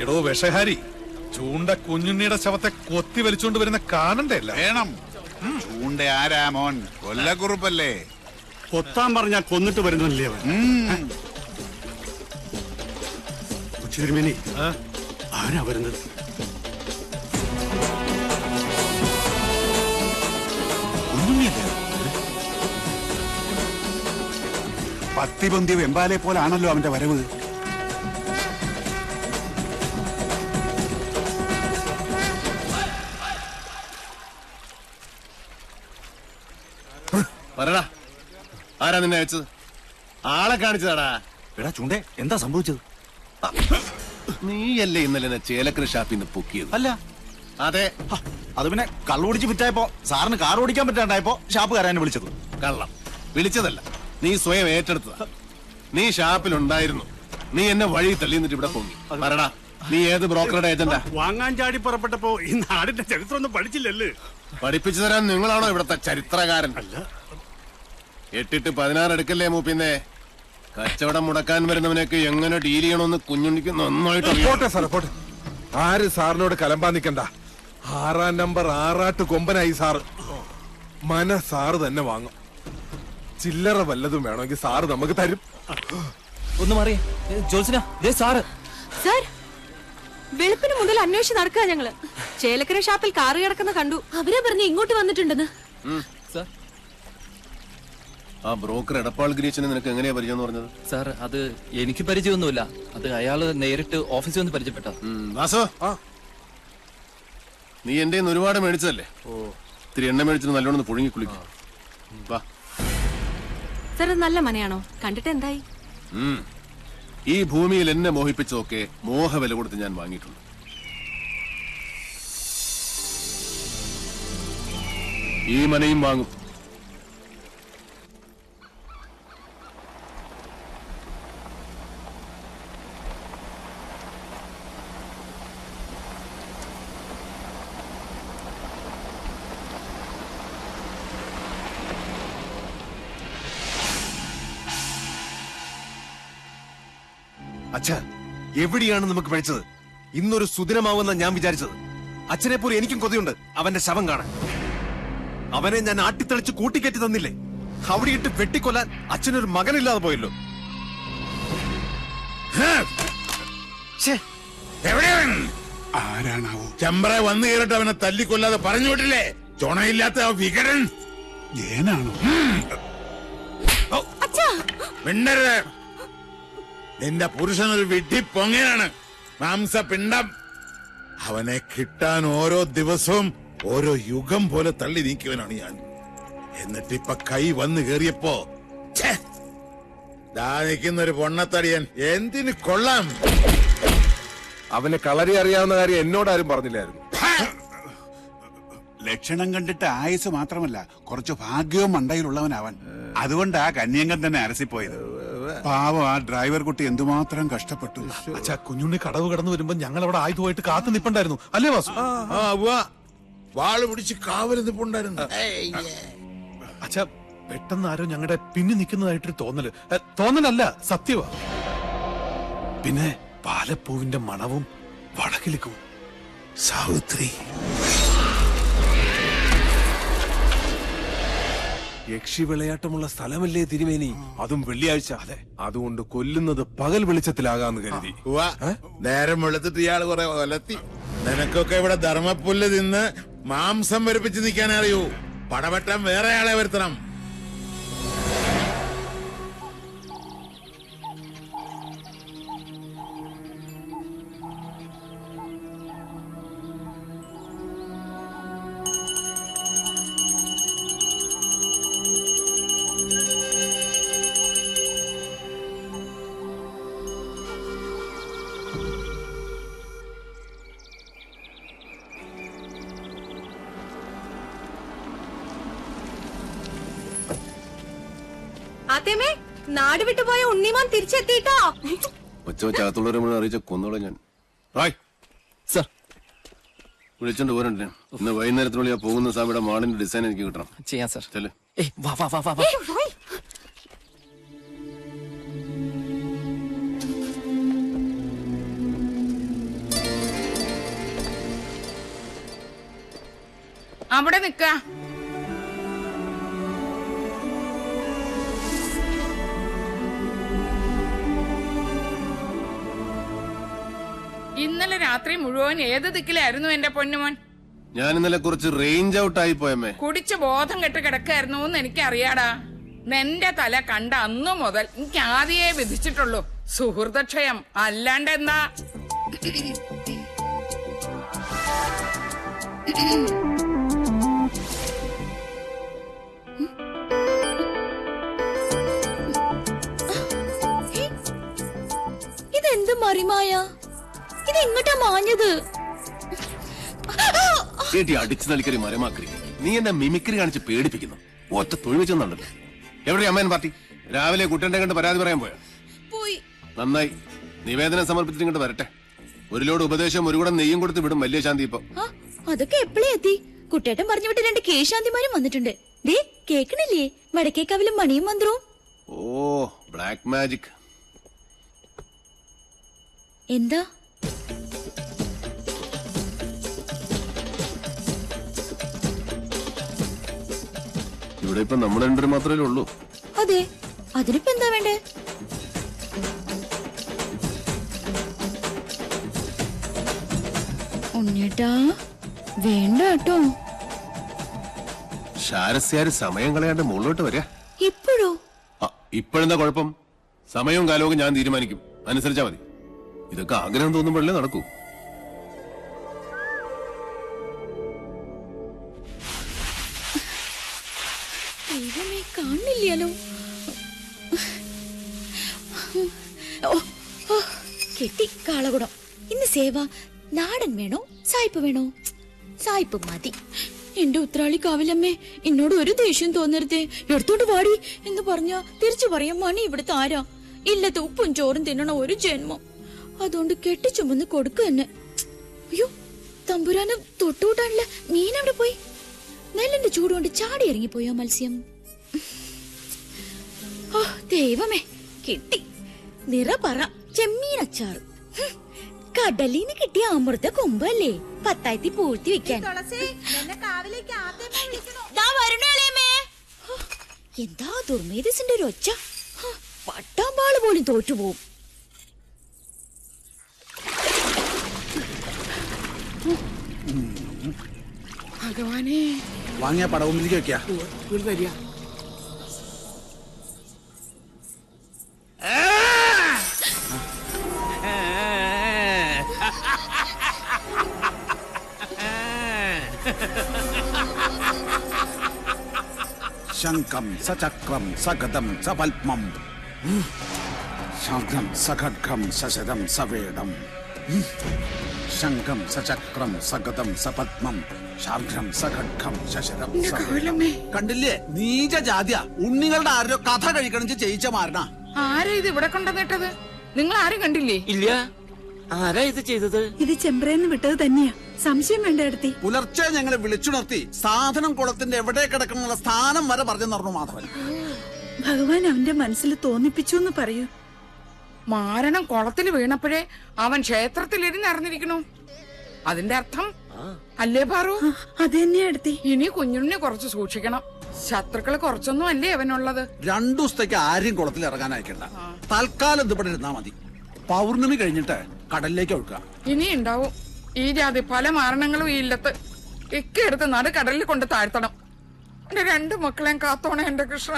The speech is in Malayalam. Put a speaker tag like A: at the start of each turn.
A: എടോ വിഷഹാരി, ചൂണ്ട കുഞ്ഞുണ്ണിയുടെ ശവത്തെ കൊത്തി വലിച്ചുകൊണ്ട് വരുന്ന കാണണ്ടേ?
B: വേണം. ചൂണ്ട ആരാ മോൻ? കൊല്ലക്കുറുപ്പല്ലേ?
C: കൊത്താൻ പറഞ്ഞാൽ കൊന്നിട്ട് വരുന്നില്ലേ അവൻ? തിരുമേനി, ആരാ വരുന്നത്?
B: പത്തിപൊന്തിയ വെമ്പാലെ പോലാണല്ലോ അവന്റെ വരവ്.
D: പറടാ, ആരാ നിന്നെ അയച്ചത്? ആളെ കാണിച്ചതാടാ.
E: എടാ ചൂണ്ടേ, എന്താ സംഭവിച്ചത്?
D: നീയല്ലേ ഇന്നലെ ചേലക്കര ഷാപ്പിൽ നിന്ന് പൊക്കിയത്?
E: അല്ല.
D: അതെ.
E: അത് പിന്നെ കള്ളുപിടിച്ച് വിറ്റായപ്പോ സാറിന് കാർ ഓടിക്കാൻ പറ്റാണ്ടായപ്പോ ഷാപ്പുകാരനെ വിളിച്ചത്.
D: കള്ളം വിളിച്ചതല്ല, നീ സ്വയം ഏറ്റെടുത്തതാ. നീ ഷാപ്പിലുണ്ടായിരുന്നു. നീ എന്നെ വഴി തള്ളി എന്നിട്ട് ഇവിടെ പൊങ്ങി. പറടാ, നീ ഏത് ബ്രോക്കറുടെ ഏജന്റാ?
C: വാങ്ങാൻ ചാടി പുറപ്പെട്ടപ്പോ ഈ നാടിന്റെ ചരിത്രം ഒന്നും പഠിച്ചില്ലല്ലേ?
D: പഠിപ്പിച്ചു തരാൻ നിങ്ങളാണോ ഇവിടത്തെ ചരിത്രകാരൻ?
C: അല്ല.
D: 8 16 എടുക്കല്ലേ മൂപ്പിന്നെ. കച്ചവടം മുടക്കാൻ വരുന്നവനൊക്കെ എങ്ങനെ ഡീൽ ചെയ്യണമെന്ന് കുഞ്ഞുണ്ണിക്ക് നന്നായിട്ട്
A: പോട്ടെ സാറേ, പോട്ടെ. ആര് സാറിനോട് കലമ്പാൻ നിക്കണ്ട. 6-ാം നമ്പർ ആറാട്ട് കൊമ്പനായി സാറ്. സാറ് തന്നെ വാങ്ങും. ചില്ലറ വല്ലതും വേണമെങ്കിൽ സാറ് നമുക്ക് തരും.
E: ഒന്ന് മാറിയേ ജോത്സ്ന, സാറ്.
F: സാർ, വെളുപ്പിന് മുതൽ അന്വേഷിച്ച് നടക്കുക ഞങ്ങള്. ചേലക്കര ഷാപ്പിൽ കാറ് കിടക്കുന്ന കണ്ടു. അവരെ പറഞ്ഞ് ഇങ്ങോട്ട് വന്നിട്ടുണ്ടെന്ന്.
D: ആ ബ്രോക്കർ എടപ്പാൾ ഗിരീശനെ നിനക്ക് എങ്ങനെയാ പരിചയം പറഞ്ഞത്?
E: സാർ, അത് എനിക്ക് പരിചയമൊന്നുമില്ല. അത് അയാള് നേരിട്ട് ഓഫീസിൽ വന്ന് പരിചയപ്പെട്ട.
D: വാസു, നീ എന്റെ ഒരുപാട് മേടിച്ചതല്ലേ? ഇത്തിരി എണ്ണ മേടിച്ചിട്ട് നല്ലോണം പുഴുങ്ങി കുളിക്കും. വാ.
F: സാർ, അത് നല്ല മനയാണോ? കണ്ടിട്ട് എന്തായി?
D: ഈ ഭൂമിയിൽ എന്നെ മോഹിപ്പിച്ചതൊക്കെ മോഹവില കൊടുത്ത് ഞാൻ വാങ്ങിയിട്ടുണ്ട്. ഈ മനയും വാങ്ങും.
G: അച്ഛാ, എവിടെയാണ് നമുക്ക് പഴിച്ചത്? ഇന്നൊരു സുദിനമാവുന്ന ഞാൻ വിചാരിച്ചത്. അച്ഛനെ പോലെ എനിക്കും കൊതിയുണ്ട് അവന്റെ ശവം കാണാൻ. അവനെ ഞാൻ ആട്ടിത്തെളിച്ച് കൂട്ടിക്കയറ്റി തന്നില്ലേ? അവിടെ ഇട്ട് വെട്ടിക്കൊല്ലാൻ അച്ഛനൊരു മകനില്ലാതെ പോയല്ലോ.
B: ആരാണാവോ?
H: ചെമ്പ്ര വന്നു കയറിട്ട് അവനെ തല്ലിക്കൊല്ലാതെ പറഞ്ഞു വിട്ടില്ലേ? ചുണയില്ലാത്ത ആ വികരൻ
B: ഏനാണോ?
H: മിണ്ടരുത്. നിന്റെ പുരുഷനൊരു വിഡ്ഢി പൊങ്ങയാണ്, മാംസപിണ്ഡം. അവനെ കിട്ടാൻ ഓരോ ദിവസവും ഓരോ യുഗം പോലെ തള്ളി നീക്കിയവനാണ് ഞാൻ. എന്നിട്ടിപ്പൊ കൈ വന്നു കേറിയപ്പോ ദാ നിൽക്കുന്നൊരു പൊണ്ണത്തടിയൻ എന്തിന് കൊള്ളാം.
A: അവന് കളരി അറിയാവുന്ന കാര്യം എന്നോടാരും പറഞ്ഞില്ലായിരുന്നു.
B: ലക്ഷണം കണ്ടിട്ട് ആയുസ് മാത്രമല്ല, കുറച്ച് ഭാഗ്യവും മണ്ടയിലുള്ളവനവൻ. അതുകൊണ്ടാ കന്യങ്കൻ തന്നെ അരസിപ്പോയത്. പാവം ആ ഡ്രൈവർ കുട്ടി എന്തുമാത്രം കഷ്ടപ്പെട്ടു.
A: അച്ഛാ, കുഞ്ഞുണ്ണി കടവ് കടന്നു വരുമ്പോ ഞങ്ങൾ അവിടെ ആയുധമായിട്ട് കാത്തു നിപ്പുണ്ടായിരുന്നു, അല്ലേ വാസു?
H: വാള് പിടിച്ച് കാവല് നിപ്പുണ്ടായിരുന്നു.
A: അച്ഛാ, പെട്ടെന്ന് ആരോ ഞങ്ങളുടെ പിന്നി നിൽക്കുന്നതായിട്ടൊരു തോന്നലല്ല, സത്യവാ. പിന്നെ പാലപ്പൂവിന്റെ മണവും വടക്കിലിക്കും.
H: സാവിത്രി,
A: യക്ഷി വിളയാട്ടമുള്ള സ്ഥലമല്ലേ തിരുമേനി? അതും വെള്ളിയാഴ്ച. അതെ, അതുകൊണ്ട് കൊല്ലുന്നത് പകൽ വെളിച്ചത്തിലാകാന്ന് കരുതി.
H: നേരം വെളുത്തിട്ട് ഇയാള് കുറെ ഒലത്തി. നിനക്കൊക്കെ ഇവിടെ ധർമ്മപ്പുല്ല് തിന്ന് മാംസം വരിപ്പിച്ച് നിൽക്കാൻ അറിയൂ. പടവട്ടം വേറെ ആളെ വരുത്തണം.
F: ആദ്യമേ നാട് വിട്ടുപോയ ഉണ്ണിമാൻ തിരിച്ചെത്തിട്ടോ.
D: ഒച്ചവച്ചകത്തുള്ളവരെ മുഴുവൻ അറിയിച്ച കൊന്നോളെ ഞാൻ. വിളിച്ചോണ്ട് പോരണ്ടേ? ഇന്ന് വൈകുന്നേരത്തിനുള്ളിൽ ആ പോകുന്ന സ്വാമിയുടെ മാളിന്റെ ഡിസൈൻ എനിക്ക് കിട്ടണം.
E: ചെയ്യാം സാർ.
D: ചെല്ല്.
I: അവിടെ നിക്ക. ഇന്നലെ രാത്രി മുഴുവൻ ഏത് ദിക്കിലായിരുന്നു എന്റെ പൊന്നുമോൻ?
D: ഞാൻ ഇന്നലെ കുറച്ച് റേഞ്ച് ഔട്ട് ആയി പോയമ്മേ.
I: കുടിച്ച് ബോധം കെട്ട് കിടക്കായിരുന്നു എന്ന് എനിക്കറിയാടാ. നിന്റെ തല കണ്ട അന്നു മുതൽ എനിക്ക് ആദ്യേ വിധിച്ചിട്ടുള്ളൂ സുഹൃതക്ഷയം, അല്ലാണ്ട് എന്താ.
F: ഇതെന്ത് മറിമായ? ഇതെങ്ങോട്ടാ മാഞ്ഞത്?
D: അടിച്ചു നലിക്കരി മരമാക്കരി, നീ എന്നെ മിമിക്രി കാണിച്ച് പേടിപ്പിക്കുന്നു. ഒറ്റ തൊഴിൽ വെച്ചെന്നുണ്ടല്ലോ. എവിടെയാ അമ്മേൻ പാർട്ടി? രാവിലെ കുട്ടന്റെ കണ്ട് പരാതി പറയാൻ പോയാ?
F: പോയി.
D: നന്നായി, നിവേദനം സമർപ്പിച്ചിട്ട് ഇങ്ങോട്ട് വരട്ടെ. ഒരു ലോഡ് ഉപദേശം ഒരു കൂടെ നെയ്യും കൊടുത്ത് വിടും വലിയ ശാന്തി. ഇപ്പൊ
F: അതൊക്കെ എപ്പോഴേ എത്തി? കുട്ടേട്ടൻ പറഞ്ഞു വിട്ട് 2 കേശാന്തിമാരും വന്നിട്ടുണ്ട്. ദേ കേക്കണില്ലേ വടക്കേക്കാവിലും മണിയും മന്ത്രവും.
D: ഓ, ബ്ലാക്ക് മാജിക്.
F: എന്താ?
D: ഇവിടെ ഇപ്പൊ നമ്മൾ രണ്ടുപേരും മാത്രമേ ഉള്ളൂ.
F: അതെ, അതിനിപ്പോ എന്താ വേണ്ടേ? ഉണ്ണേട്ടാ വേണ്ട കേട്ടോ.
D: ശാരസ്യാര് സമയം കളയാണ്ട് മുകളിലോട്ട് വരിക.
F: ഇപ്പോഴോ?
D: ഇപ്പോഴെന്താ കുഴപ്പം? സമയവും കാലവും ഞാൻ തീരുമാനിക്കും, അനുസരിച്ചാ മതി. ഇതൊക്കെ ആഗ്രഹം തോന്നുമ്പോഴല്ലേ നടക്കൂ.
F: ദൈവമേ, കാണില്ലല്ലോ. കെട്ടി കാളകുടം. ഇന്ന് സേവ നാടൻ വേണോ സായിപ്പ് വേണോ? സായിപ്പ് മതി. എന്റെ ഉത്രാളി കാവിലമ്മേ, എന്നോട് ഒരു ദേഷ്യം തോന്നരുതേ. എടുത്തോട്ട് വാടി എന്ന് പറഞ്ഞ തിരിച്ചു പറയാൻ മണി ഇവിടുത്തെ ആരാ? ഇല്ലത്തെ ഉപ്പും ചോറും തിന്നണ ഒരു ജന്മം. അതുകൊണ്ട് കെട്ടിച്ചുമന്ന് കൊടുക്ക തന്നെ. അയ്യോ, തമ്പുരാന് തൊട്ടുകൂട്ടാനുള്ള മീൻ അവിടെ പോയി. നെല്ലിന്റെ ചൂടുകൊണ്ട് ചാടി ഇറങ്ങിപ്പോയോ മത്സ്യം? ഓ ദൈവമേ, കിട്ടി. നിറപറ ചെമ്മീനച്ചാറ്. കടലിന് കിട്ടിയ അമൃത കൊമ്പല്ലേ, പത്തായത്തി പൂഴ്ത്തി വെക്കാൻ. എന്താ ദുർമേധസിന്റെ ഒരു ഒച്ച. പട്ടാമ്പാള് പോലും തോറ്റുപോകും.
I: ഭഗവാനെ,
E: വാങ്ങിയ പടവുമ്പിലേക്ക് വെക്കാ. ശംഖം സചക്രം സഗതം സപത്മം ശംഖം സഖഡ്ഗം സശരം സവേദം ശംഖം സചക്രം സഗതം സപത്മം ശാർഘം സഖഡ്ഗം സശരം സവേദം. കണ്ടില്ലേ, നീച ജാതിയ. ഉണ്ണികളുടെ ആരോ കഥ കഴിക്കണിച്ച് ചെയ്യിച്ച മാരണ.
I: ആരാ ഇത് ഇവിടെ കൊണ്ടുവന്നിട്ടത്? നിങ്ങൾ ആരും കണ്ടില്ലേ?
J: ഇല്ല. ആരാ ഇത് ചെയ്തത്?
K: ഇത് ചെമ്പ്രേന്ന് വിട്ടത് തന്നെയാ, സംശയം വേണ്ട എടുത്തി.
E: പുലർച്ചെ ഞങ്ങളെ വിളിച്ചുണർത്തി സാധനം കുളത്തിന്റെ എവിടെ കിടക്കണമെന്നുള്ള സ്ഥാനം വരെ പറഞ്ഞു നടന്നു മാധവൻ.
K: ഭഗവാൻ അവന്റെ മനസ്സിൽ തോന്നിപ്പിച്ചു എന്ന് പറയൂ.
I: മാരണം കുളത്തിൽ വീണപ്പോഴേ അവൻ ക്ഷേത്രത്തിലിരുന്ന് അറിഞ്ഞിരിക്കണു. അതിന്റെ അർത്ഥം അല്ലേ പാറു?
K: അത് തന്നെയാ എടുത്തി.
I: ഇനി കുഞ്ഞുണ്ണിനെ കുറച്ച് സൂക്ഷിക്കണം. ശത്രുക്കള് കുറച്ചൊന്നും അല്ലേ അവനുള്ളത്.
E: 2 ദിവസത്തേക്ക് ആരും കുളത്തിൽ ഇറങ്ങാൻ അയക്കണ്ട. തൽക്കാലം ഇതിവിടെ ഇരുന്നാ മതി. പൗർണമി കഴിഞ്ഞിട്ട് കടലിലേക്ക് ഒഴുക്കുക.
I: ഇനി ഉണ്ടാവും ഈ ജാതി പല മാരണങ്ങളും ഈ ഇല്ലത്ത്. ഇക്ക എടുത്ത് നട കടലിൽ കൊണ്ട് താഴ്ത്തണം. എന്റെ 2 മക്കളെയും കാത്തോണേ എന്റെ കൃഷ്ണ.